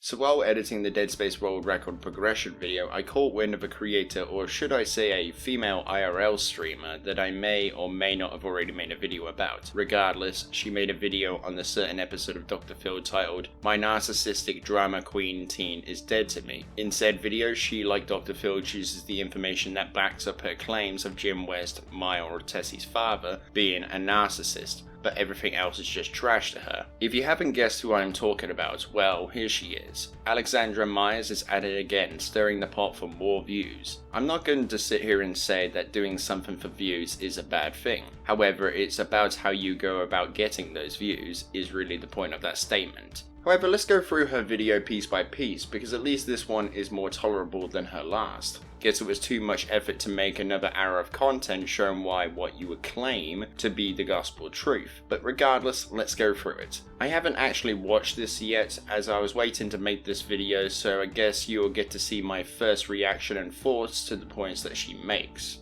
So while editing the Dead Space World Record progression video, I caught wind of a creator, or should I say a female IRL streamer, that I may or may not have already made a video about. Regardless, she made a video on the certain episode of Dr. Phil titled, "My narcissistic drama queen teen is dead to me." In said video, she, like Dr. Phil, chooses the information that backs up her claims of Jim West, Maya or Tessie's father, being a narcissist, but everything else is just trash to her. If you haven't guessed who I'm talking about, well, here she is. Alexandra Myers is at it again, stirring the pot for more views. I'm not going to sit here and say that doing something for views is a bad thing. However, it's about how you go about getting those views is really the point of that statement. However, let's go through her video piece by piece, because at least this one is more tolerable than her last. Guess it was too much effort to make another hour of content showing why what you would claim to be the gospel truth. But regardless, let's go through it. I haven't actually watched this yet, as I was waiting to make this video, so I guess you'll get to see my first reaction and thoughts to the points that she makes.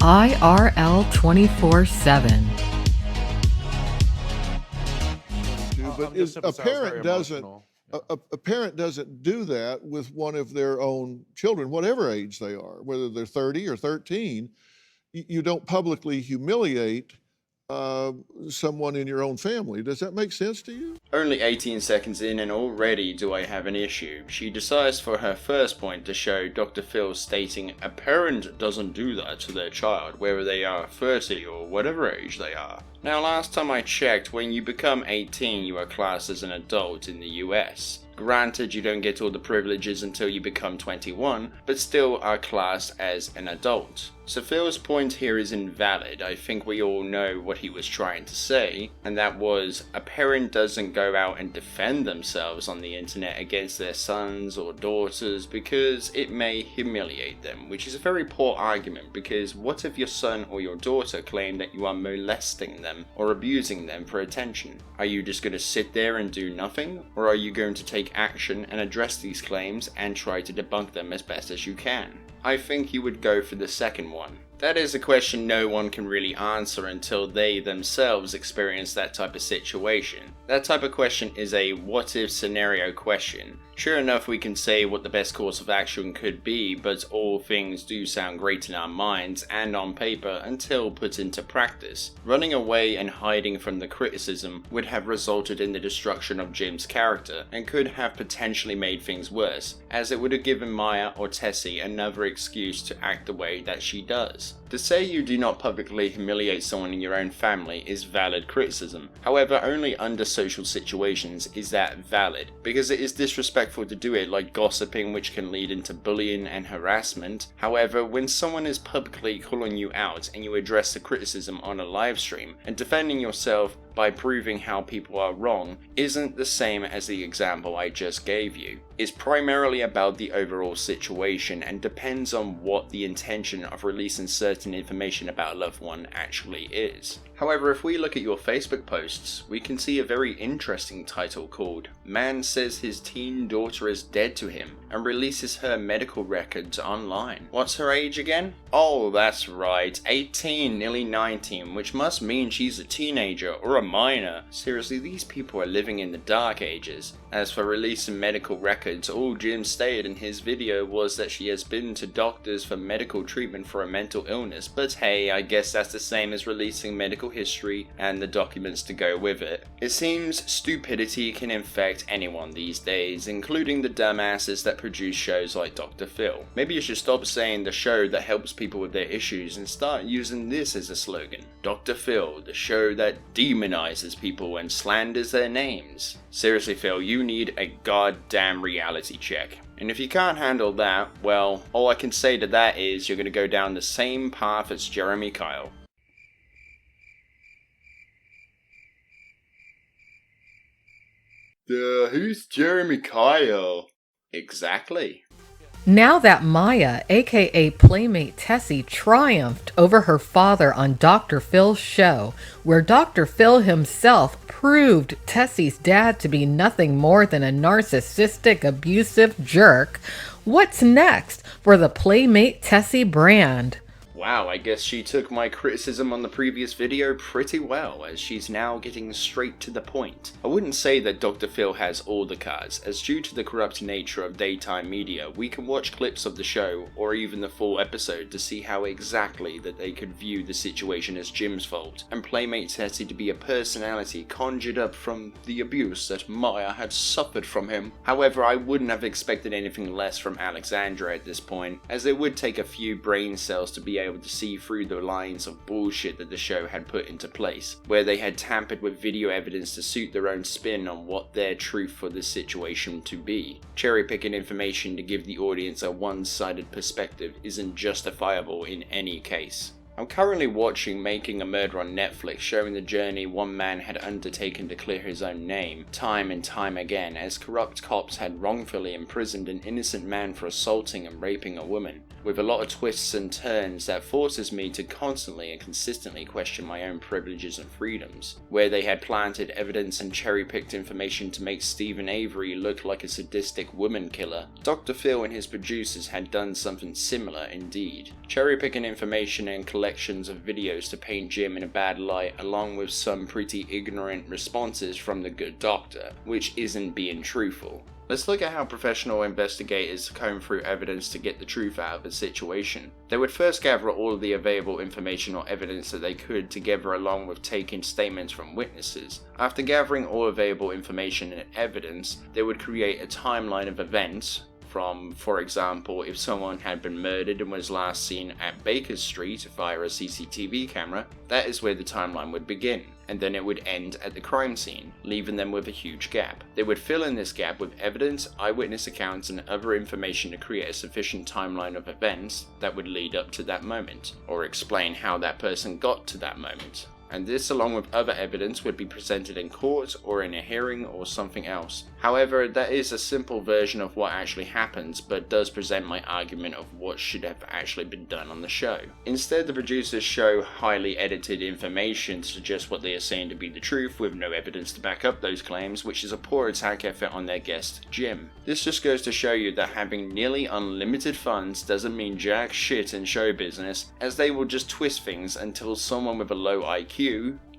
IRL 24/7. But a parent doesn't do that with one of their own children, whatever age they are, whether they're 30 or 13. You don't publicly humiliate someone in your own family. Does that make sense to you? Only 18 seconds in and already do I have an issue. She decides for her first point to show Dr. Phil stating a parent doesn't do that to their child, whether they are 30 or whatever age they are. Now, last time I checked, when you become 18 you are classed as an adult in the US. Granted, you don't get all the privileges until you become 21, but still are classed as an adult. So Phil's point here is invalid. I think we all know what he was trying to say, and that was a parent doesn't go out and defend themselves on the internet against their sons or daughters because it may humiliate them, which is a very poor argument, because what if your son or your daughter claim that you are molesting them or abusing them for attention? Are you just going to sit there and do nothing, or are you going to take action and address these claims and try to debunk them as best as you can? I think you would go for the second one. That is a question no one can really answer until they themselves experience that type of situation. That type of question is a what if scenario question. Sure enough, we can say what the best course of action could be, but all things do sound great in our minds and on paper until put into practice. Running away and hiding from the criticism would have resulted in the destruction of Jim's character and could have potentially made things worse, as it would have given Maya or Tessie another excuse to act the way that she does. To say you do not publicly humiliate someone in your own family is valid criticism. However, only under social situations is that valid, because it is disrespectful to do it like gossiping, which can lead into bullying and harassment. However, when someone is publicly calling you out and you address the criticism on a live stream and defending yourself by proving how people are wrong isn't the same as the example I just gave you. It's primarily about the overall situation and depends on what the intention of releasing certain information about a loved one actually is. However, if we look at your Facebook posts, we can see a very interesting title called "Man Says His Teen Daughter is Dead to Him and Releases Her Medical Records Online." What's her age again? Oh, that's right, 18, nearly 19, which must mean she's a teenager or a minor. Seriously, these people are living in the dark ages. As for releasing medical records, all Jim stated in his video was that she has been to doctors for medical treatment for a mental illness, but hey, I guess that's the same as releasing medical history and the documents to go with it. It seems stupidity can infect anyone these days, including the dumbasses that produce shows like Dr. Phil. Maybe you should stop saying the show that helps people with their issues and start using this as a slogan. Dr. Phil, the show that demonizes people and slanders their names. Seriously, Phil, you need a goddamn reality check. And if you can't handle that, well, all I can say to that is you're going to go down the same path as Jeremy Kyle. Who's Jeremy Kyle? Exactly. Now that Maya, aka PlaymateTessi, triumphed over her father on Dr. Phil's show, where Dr. Phil himself proved Tessi's dad to be nothing more than a narcissistic, abusive jerk, what's next for the PlaymateTessi brand? Wow, I guess she took my criticism on the previous video pretty well, as she's now getting straight to the point. I wouldn't say that Dr. Phil has all the cards, as due to the corrupt nature of daytime media, we can watch clips of the show, or even the full episode, to see how exactly that they could view the situation as Jim's fault, and PlaymateTessi to be a personality conjured up from the abuse that Maya had suffered from him. However, I wouldn't have expected anything less from Alexandra at this point, as it would take a few brain cells to be able to see through the lines of bullshit that the show had put into place, where they had tampered with video evidence to suit their own spin on what their truth for this situation to be. Cherry-picking information to give the audience a one-sided perspective isn't justifiable in any case. I'm currently watching Making a Murder on Netflix, showing the journey one man had undertaken to clear his own name, time and time again, as corrupt cops had wrongfully imprisoned an innocent man for assaulting and raping a woman, with a lot of twists and turns that forces me to constantly and consistently question my own privileges and freedoms, where they had planted evidence and cherry-picked information to make Stephen Avery look like a sadistic woman killer. Dr. Phil and his producers had done something similar indeed, cherry-picking information and collections of videos to paint Jim in a bad light, along with some pretty ignorant responses from the good doctor, which isn't being truthful. Let's look at how professional investigators comb through evidence to get the truth out of a situation. They would first gather all of the available information or evidence that they could together, along with taking statements from witnesses. After gathering all available information and evidence, they would create a timeline of events, from, for example, if someone had been murdered and was last seen at Baker Street via a CCTV camera, that is where the timeline would begin, and then it would end at the crime scene, leaving them with a huge gap. They would fill in this gap with evidence, eyewitness accounts, and other information to create a sufficient timeline of events that would lead up to that moment, or explain how that person got to that moment. And this, along with other evidence, would be presented in court or in a hearing or something else. However, that is a simple version of what actually happens, but does present my argument of what should have actually been done on the show. Instead, the producers show highly edited information to suggest what they are saying to be the truth, with no evidence to back up those claims, which is a poor attack effort on their guest, Jim. This just goes to show you that having nearly unlimited funds doesn't mean jack shit in show business, as they will just twist things until someone with a low IQ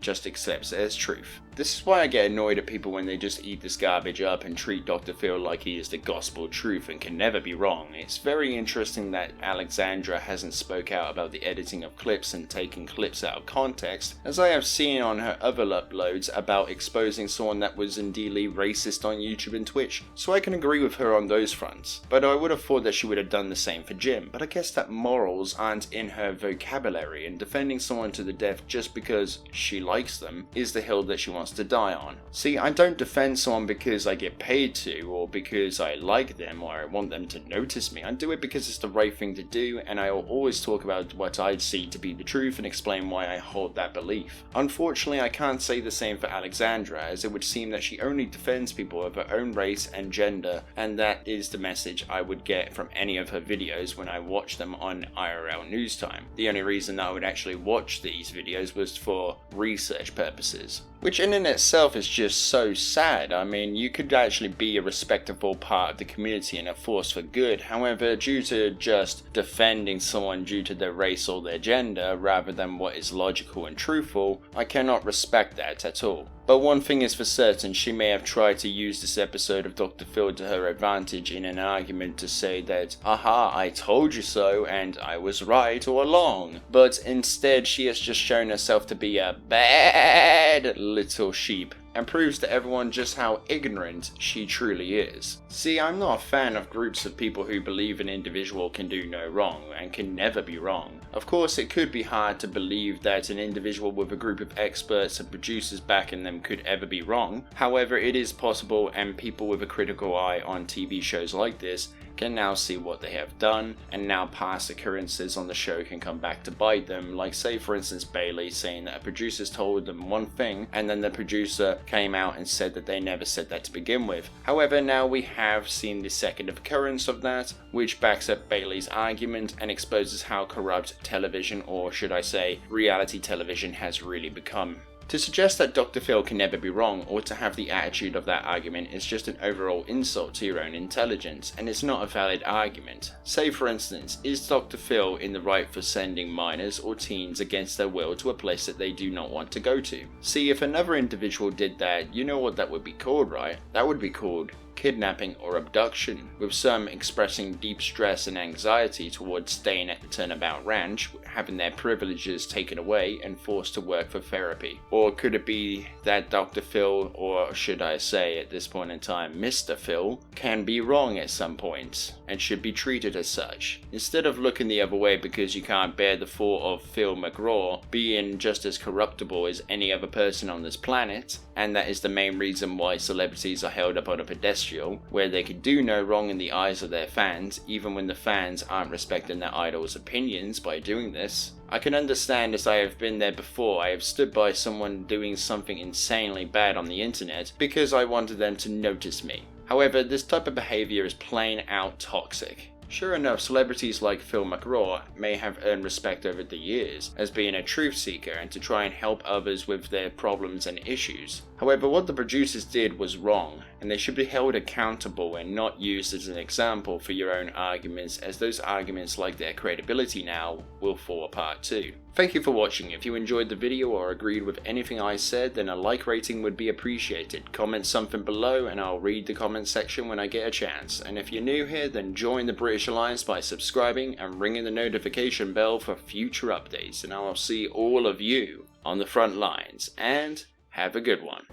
just accepts it as truth. This is why I get annoyed at people when they just eat this garbage up and treat Dr. Phil like he is the gospel truth and can never be wrong. It's very interesting that Alexandra hasn't spoke out about the editing of clips and taking clips out of context, as I have seen on her other uploads about exposing someone that was indeedly racist on YouTube and Twitch, so I can agree with her on those fronts. But I would have thought that she would have done the same for Jim, but I guess that morals aren't in her vocabulary, and defending someone to the death just because she likes them is the hill that she wants to die on. See, I don't defend someone because I get paid to, or because I like them, or I want them to notice me. I do it because it's the right thing to do, and I will always talk about what I see to be the truth and explain why I hold that belief. Unfortunately, I can't say the same for Alexandra, as it would seem that she only defends people of her own race and gender, and that is the message I would get from any of her videos when I watch them on IRL news time. The only reason I would actually watch these videos was for research purposes, which in itself is just so sad. I mean, you could actually be a respectable part of the community and a force for good. However, due to just defending someone due to their race or their gender rather than what is logical and truthful, I cannot respect that at all. But one thing is for certain, she may have tried to use this episode of Dr. Phil to her advantage in an argument to say that, aha, I told you so and I was right all along. But instead she has just shown herself to be a bad little sheep, and proves to everyone just how ignorant she truly is. See, I'm not a fan of groups of people who believe an individual can do no wrong and can never be wrong. Of course, it could be hard to believe that an individual with a group of experts and producers backing them could ever be wrong. However, it is possible, and people with a critical eye on TV shows like this can now see what they have done, and now past occurrences on the show can come back to bite them, like say for instance Bailey saying that a producer's told them one thing and then the producer came out and said that they never said that to begin with. However, now we have seen the second occurrence of that, which backs up Bailey's argument and exposes how corrupt television, or should I say reality television, has really become. To suggest that Dr. Phil can never be wrong, or to have the attitude of that argument, is just an overall insult to your own intelligence, and it's not a valid argument. Say for instance, is Dr. Phil in the right for sending minors or teens against their will to a place that they do not want to go to? See, if another individual did that, you know what that would be called, right? That would be called kidnapping or abduction, with some expressing deep stress and anxiety towards staying at the Turnabout Ranch, having their privileges taken away and forced to work for therapy. Or could it be that Dr. Phil, or should I say at this point in time Mr. Phil, can be wrong at some points and should be treated as such, instead of looking the other way because you can't bear the thought of Phil McGraw being just as corruptible as any other person on this planet, and that is the main reason why celebrities are held up on a pedestal where they can do no wrong in the eyes of their fans, even when the fans aren't respecting their idol's opinions by doing this. I can understand, as I have been there before. I have stood by someone doing something insanely bad on the internet because I wanted them to notice me. However, this type of behavior is plain out toxic. Sure enough, celebrities like Phil McGraw may have earned respect over the years as being a truth seeker and to try and help others with their problems and issues. However, what the producers did was wrong, and they should be held accountable and not used as an example for your own arguments, as those arguments, like their credibility now, will fall apart too. Thank you for watching. If you enjoyed the video or agreed with anything I said, then a like rating would be appreciated. Comment something below and I'll read the comment section when I get a chance. And if you're new here, then join the British Alliance by subscribing and ringing the notification bell for future updates. And I'll see all of you on the front lines. And have a good one.